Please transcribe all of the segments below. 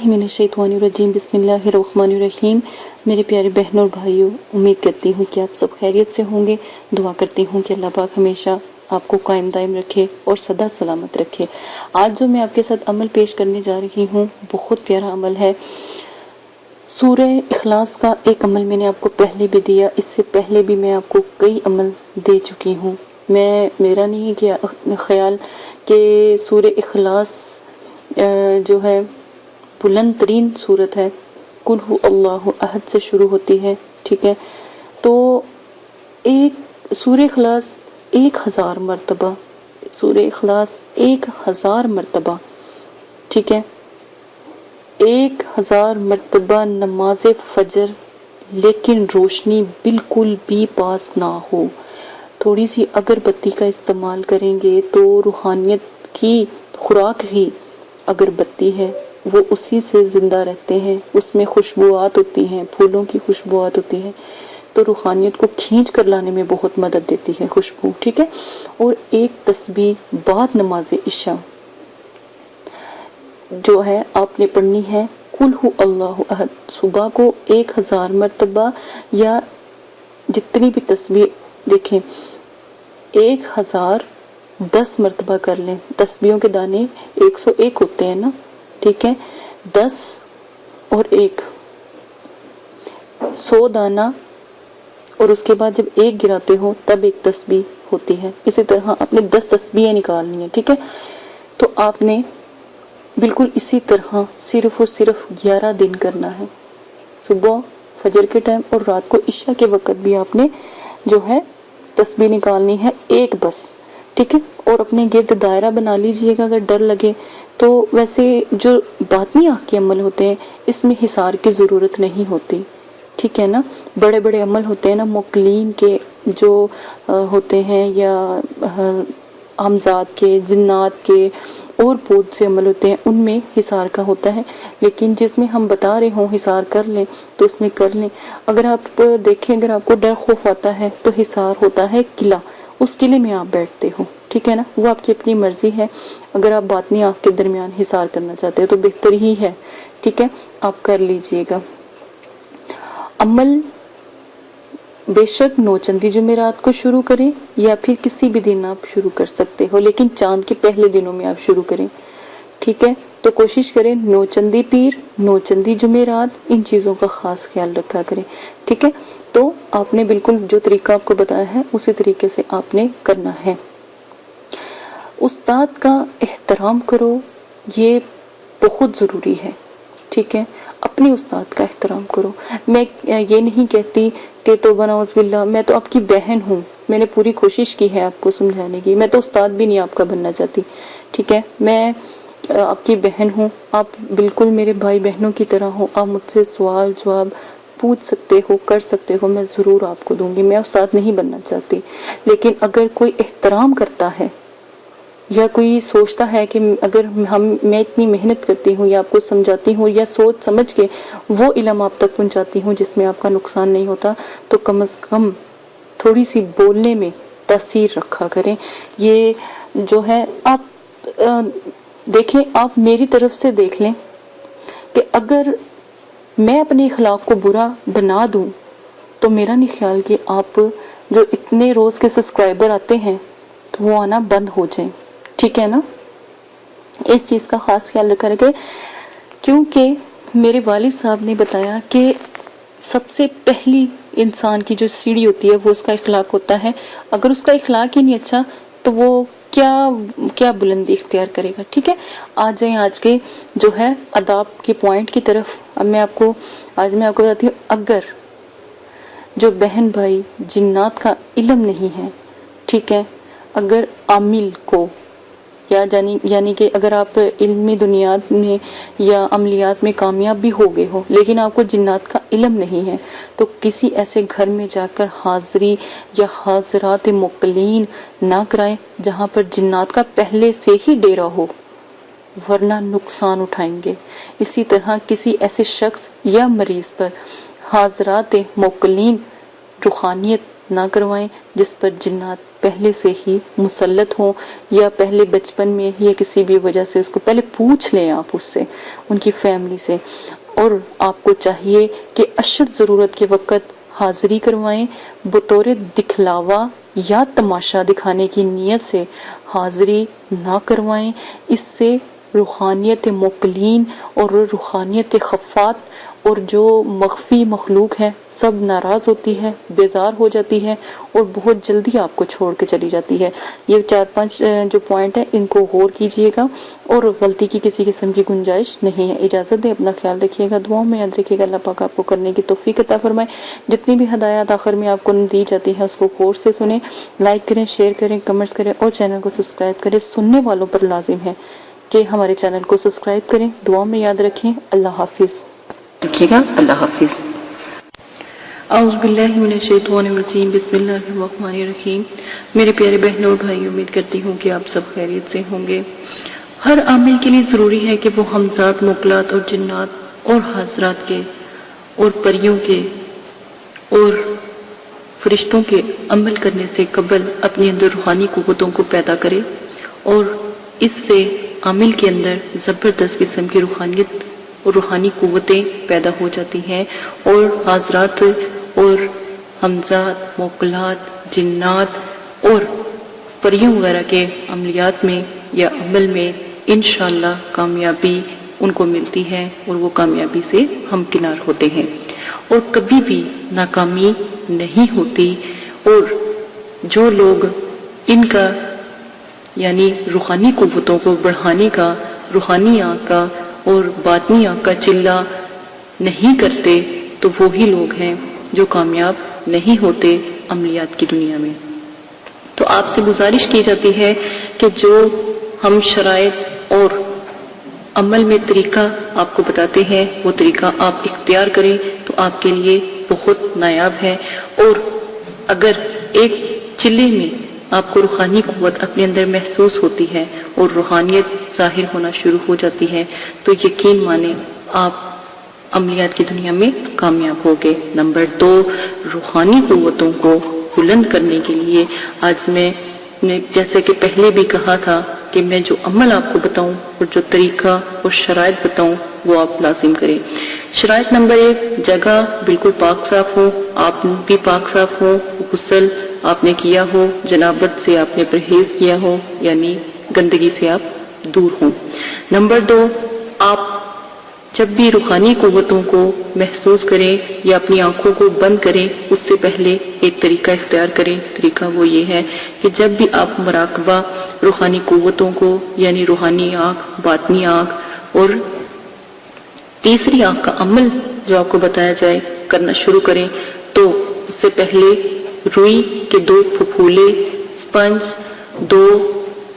मिनश्शैतानिर्रजीम बिस्मिल्लाहिर्रहमानिर्रहीम। मेरे प्यारे बहनों और भाइयों, उम्मीद करती हूँ कि आप सब खैरियत से होंगे। दुआ करती हूँ कि अल्लाह पाक हमेशा आपको कायम दायम रखे और सदा सलामत रखे। आज जो मैं आपके साथ अमल पेश करने जा रही हूँ, बहुत प्यारा अमल है। सूरह इखलास का एक अमल मैंने आपको पहले भी दिया, इससे पहले भी मैं आपको कई अमल दे चुकी हूँ। मेरा नहीं किया ख्याल कि सूरह इखलास जो है बुलंद तरीन सूरत है, कुल हु अल्लाहु अहद से शुरू होती है। ठीक है, तो एक सूरह इखलास 1000 मरतबा, सूरह इखलास 1000 मरतबा, ठीक है, 1000 मरतबा नमाज फजर, लेकिन रोशनी बिल्कुल भी पास ना हो। थोड़ी सी अगरबत्ती का इस्तेमाल करेंगे तो रूहानियत की खुराक ही अगरबत्ती है, वो उसी से जिंदा रहते हैं। उसमें खुशबुआत होती हैं, फूलों की खुशबुआत होती है, तो रूहानियत को खींच कर लाने में बहुत मदद देती है खुशबू। ठीक है, और एक तस्बीह बाद नमाज इशा जो है आपने पढ़नी है, कुल हु अल्लाहु अहद। सुबह को 1000 मरतबा या जितनी भी तस्बीह, देखें 1010 मरतबा कर लें। तस्बीहों के दाने 101 होते हैं ना, ठीक है, 10 और 1 100 दाना, और उसके बाद जब एक गिराते हो तब एक तस्बीह होती है। इसी तरह आपने 10 तस्बीहें निकालनी है। ठीक है, तो आपने बिल्कुल इसी तरह सिर्फ और सिर्फ 11 दिन करना है। सुबह फजर के टाइम और रात को इशा के वक्त भी आपने जो है तस्बीह निकालनी है, एक बस। ठीक है, और अपने गिर्द दायरा बना लीजिएगा अगर डर लगे तो। वैसे जो बातनी आँख के अमल होते हैं, इसमें हिसार की ज़रूरत नहीं होती। ठीक है ना, बड़े बड़े अमल होते हैं ना, मुकलीन के जो होते हैं, या हमजाद के, जिन्नात के और बहुत से अमल होते हैं, उनमें हिसार का होता है। लेकिन जिसमें हम बता रहे हों हिसार कर लें तो उसमें कर लें। अगर आप देखें, अगर आपको डर खौफ आता है तो हिसार होता है किला, उस किले में आप बैठते हो। ठीक है ना, वो आपकी अपनी मर्जी है। अगर आप बातनी आँख के दरमियान हिसार करना चाहते हो तो बेहतर ही है। ठीक है, आप कर लीजिएगा। अमल बेशक नौचंदी जुमेरात को शुरू करें या फिर किसी भी दिन आप शुरू कर सकते हो, लेकिन चांद के पहले दिनों में आप शुरू करें। ठीक है, तो कोशिश करें नौचंदी पीर, नौचंदी जुमेरात, इन चीज़ों का खास ख्याल रखा करें। ठीक है, तो आपने बिल्कुल जो तरीका आपको बताया है उसी तरीके से आपने करना है। उस्ताद का एहतराम करो, ये बहुत ज़रूरी है। ठीक है, अपने उस्ताद का एहतराम करो। मैं ये नहीं कहती कि तौबा नऊज़ बिल्लाह, मैं तो आपकी बहन हूँ, मैंने पूरी कोशिश की है आपको समझाने की, मैं तो उस्ताद भी नहीं आपका बनना चाहती। ठीक है, मैं आपकी बहन हूँ, आप बिल्कुल मेरे भाई बहनों की तरह हो। आप मुझसे सवाल जवाब पूछ सकते हो, कर सकते हो, मैं ज़रूर आपको दूंगी। मैं उस्ताद नहीं बनना चाहती, लेकिन अगर कोई एहतराम करता है या कोई सोचता है कि अगर मैं इतनी मेहनत करती हूँ या आपको समझाती हूँ या सोच समझ के वो इल्म आप तक पहुँचाती हूँ जिसमें आपका नुकसान नहीं होता, तो कम से कम थोड़ी सी बोलने में तासीर रखा करें। ये जो है आप देखें, आप मेरी तरफ से देख लें कि अगर मैं अपने इखलाक को बुरा बना दूं तो मेरा नहीं ख्याल कि आप जो इतने रोज के सब्सक्राइबर आते हैं तो वो आना बंद हो जाए। ठीक है ना, इस चीज का खास ख्याल रखा रहे, क्योंकि मेरे वालिद साहब ने बताया कि सबसे पहली इंसान की जो सीढ़ी होती है वो उसका इखलाक होता है। अगर उसका इखलाक ही नहीं अच्छा तो वो क्या बुलंदी इख्तियार करेगा। ठीक है, आ जाए आज के जो है अदाब के पॉइंट की तरफ। अब मैं आपको बताती हूँ, अगर जो बहन भाई जिन्नात का इल्म नहीं है, ठीक है, अगर आमिल को यानी कि अगर आप इल्मी दुनियात में या अमलियात में कामयाब भी हो गए हो लेकिन आपको जिन्नात का इल्म नहीं है, तो किसी ऐसे घर में जाकर हाजिरी या हाजरात मुकलीन ना कराएं जहां पर जिन्नात का पहले से ही डेरा हो, वरना नुकसान उठाएंगे। इसी तरह किसी ऐसे शख्स या मरीज पर हाजरात मुकलीन रूहानियत نہ کروائیں جس پر جنات پہلے سے ہی مسلط ہوں، یا پہلے بچپن میں یا کسی بھی وجہ سے اس کو پہلے پوچھ لیں آپ اس سے، ان کی فیملی سے. اور آپ کو چاہیے کہ اشد ضرورت کے وقت حاضری کروائیں، بطور دکھلاوا یا تماشا دکھانے کی نیت سے حاضری نہ کروائیں. اس سے روحانیت موکلین اور روحانیت خفات اور جو مخفی مخلوق ہے سب ناراض ہوتی ہے، بیزار ہو جاتی ہے اور بہت جلدی آپ کو چھوڑ کے چلی جاتی ہے. یہ 4-5 جو پوائنٹ ہے ان کو غور کیجئے گا اور غلطی کی کسی قسم کی گنجائش نہیں ہے. اجازت دیں، اپنا خیال رکھیے گا، دعاؤں میں یاد رکھیے گا. اللہ پاک آپ کو کرنے کی توفیق عطا فرمائے. جتنی بھی ہدایات آخر میں آپ کو دی جاتی ہے اس کو غور سے سنیں، لائک کریں، شیئر کریں، کمنٹس کریں اور چینل کو سبسکرائب کریں. سننے والوں پر لازم ہے کہ ہمارے چینل کو سبسکرائب کریں. دعاؤں میں یاد رکھیں. اللہ حافظ رکھیے گا. اللہ حافظ. اعوذ باللہ من الشیطان الرجیم. بسم اللہ الرحمن الرحیم. میرے پیارے بہنوں اور بھائی، امید کرتی ہوں کہ آپ سب خیریت سے ہوں گے. ہر عامل کے لیے ضروری ہے کہ وہ ہمزاد، موکلات اور جنات اور حضرات کے اور پریوں کے اور فرشتوں کے عمل کرنے سے قبل اپنے اندر روحانی قوتوں کو پیدا کرے، اور اس سے عامل کے اندر زبردست قسم کی روحانیت اور روحانی قوتیں پیدا ہو جاتی ہیں، اور حضرات اور ہمزاد، موکلات، جنات اور پریوں وغیرہ کے عملیات میں یا عمل میں انشاءاللہ کامیابی ان کو ملتی ہے اور وہ کامیابی سے ہمکنار ہوتے ہیں، اور کبھی بھی ناکامی نہیں ہوتی. اور جو لوگ ان کا یعنی روحانی قوتوں کو بڑھانے کا، روحانی آنکھ کا اور باطنی آنکھ کا چلہ نہیں کرتے تو وہی لوگ ہیں جو کامیاب نہیں ہوتے عملیات کی دنیا میں. تو آپ سے گزارش کی جاتی ہے کہ جو ہم شرائط اور عمل میں طریقہ آپ کو بتاتے ہیں وہ طریقہ آپ اختیار کریں تو آپ کے لیے بہت نایاب ہے. اور اگر ایک چلے میں آپ کو روحانی قوت اپنے اندر محسوس ہوتی ہے اور روحانیت ظاہر ہونا شروع ہو جاتی ہے تو یقین مانیں آپ عملیات کی دنیا میں کامیاب ہوگے. نمبر 2، روحانی قوتوں کو بلند کرنے کے لیے آج میں نے جیسے کہ پہلے بھی کہا تھا کہ میں جو عمل آپ کو بتاؤں اور جو طریقہ اور شرائط بتاؤں وہ آپ لازم کریں. شرائط نمبر 1، جگہ بالکل پاک صاف ہو، آپ بھی پاک صاف ہو، غسل آپ نے کیا ہو، جنابت سے آپ نے پرہیز کیا ہو، یعنی گندگی سے آپ دور ہوں. نمبر 2، آپ جب بھی روحانی قوتوں کو محسوس کریں یا اپنی آنکھوں کو بند کریں اس سے پہلے ایک طریقہ اختیار کریں. طریقہ وہ یہ ہے کہ جب بھی آپ مراقبہ روحانی قوتوں کو یعنی روحانی آنکھ، باطنی آنکھ اور تیسری آنکھ کا عمل جو آپ کو بتایا جائے کرنا شروع کریں تو اس سے پہلے روئی کے 2 پھپھولے، سپنج 2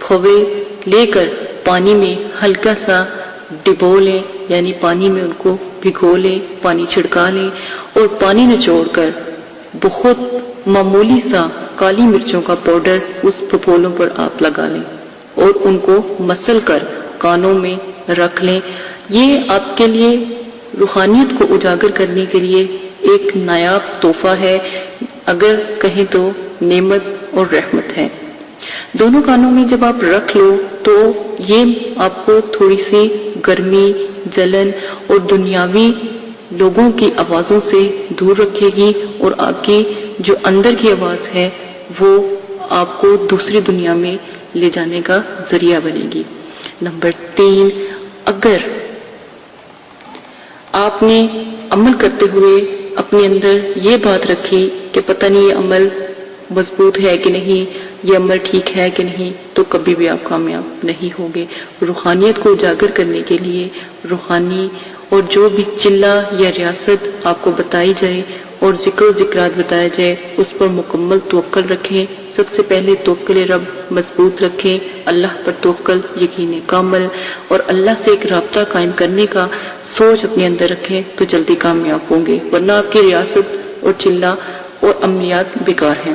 پھوے لے کر پانی میں ہلکا سا ڈبو لیں، یعنی پانی میں ان کو بھگو لیں، پانی چھڑکا لیں اور پانی نچوڑ کر بہت معمولی سا کالی مرچوں کا پاؤڈر اس پھپھولوں پر آپ لگا لیں اور ان کو مسل کر کانوں میں رکھ لیں. یہ آپ کے لیے روحانیت کو اجاگر کرنے کے لیے ایک نایاب تحفہ ہے، اگر کہیں تو نعمت اور رحمت ہے. دونوں کانوں میں جب آپ رکھ لو تو یہ آپ کو تھوڑی سی گرمی، جلن اور دنیاوی لوگوں کی آوازوں سے دور رکھے گی اور آپ کی جو اندر کی آواز ہے وہ آپ کو دوسری دنیا میں لے جانے کا ذریعہ بنے گی. نمبر 3، اگر آپ نے عمل کرتے ہوئے اپنے اندر یہ بات رکھی کہ پتہ نہیں یہ عمل مضبوط ہے کہ نہیں، یہ عمل ٹھیک ہے کہ نہیں، تو کبھی بھی آپ کامیاب نہیں ہوں گے. روحانیت کو اجاگر کرنے کے لیے روحانی اور جو بھی چلہ یا ریاست آپ کو بتائی جائے اور ذکر و ذکرات بتایا جائے اس پر مکمل توکل رکھیں. سب سے پہلے توکل رب مضبوط رکھیں، اللہ پر توکل، یقین کامل اور اللہ سے ایک رابطہ قائم کرنے کا سوچ اپنے اندر رکھیں تو جلدی کامیاب ہوں گے، ورنہ آپ کی ریاست اور چلہ اور عملیات بیکار ہیں.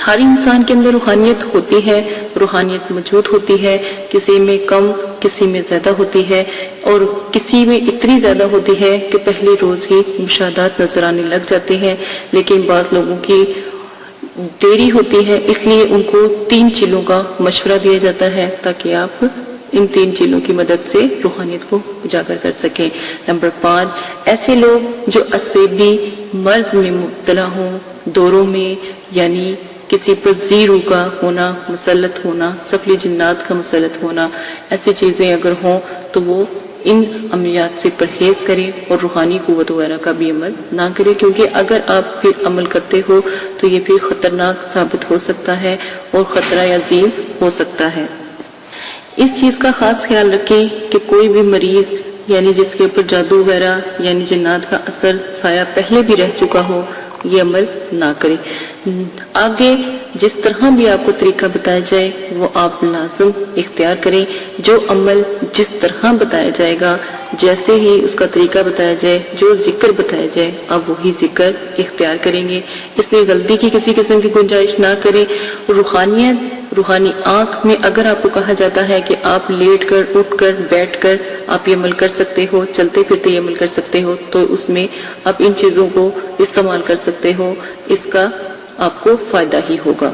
ہر انسان کے اندر روحانیت ہوتی ہے، روحانیت موجود ہوتی ہے، کسی میں کم، کسی میں زیادہ ہوتی ہے اور کسی میں اتنی زیادہ ہوتی ہے کہ پہلے روز ہی مشاہدات نظر آنے لگ جاتے ہیں. لیکن بعض لوگوں کی देरी होती है, इसलिए उनको 3 चीजों का मशवरा दिया जाता है ताकि आप इन 3 चीजों की मदद से रूहानियत को उजागर कर सकें। नंबर 5, ऐसे लोग जो असेबी मर्ज में मुब्तला हों, दौरों में, यानी किसी पर ज़ीरू का होना, मुसल्लत होना, सफली जिन्नात का मुसल्लत होना, ऐसी चीज़ें अगर हों तो वो इन अमलियात से परहेज करें और रूहानी कुव्वत वगैरह का भी अमल ना करें, क्योंकि अगर आप फिर अमल करते हो तो ये फिर खतरनाक साबित हो सकता है और खतरा अजीम हो सकता है। इस चीज़ का खास ख्याल रखें कि कोई भी मरीज यानी जिसके ऊपर जादू वगैरह यानी जिन्नात का असर साया पहले भी रह चुका हो, ये अमल ना करें। आगे जिस तरह भी आपको तरीका बताया जाए वो आप लाजम इख्तियार करें। जो अमल जिस तरह बताया जाएगा, जैसे ही उसका तरीका बताया जाए, जो जिक्र बताया जाए, आप वही जिक्र इख्तियार करेंगे। इसमें गलती की किसी किस्म की गुंजाइश ना करें। रूहानियत, रूहानी आंख में अगर आपको कहा जाता है कि आप लेट कर, उठ कर, बैठ कर आप ये अमल कर सकते हो, चलते फिरते ये अमल कर सकते हो, तो उसमें आप इन चीजों को इस्तेमाल कर सकते हो, इसका आपको फायदा ही होगा।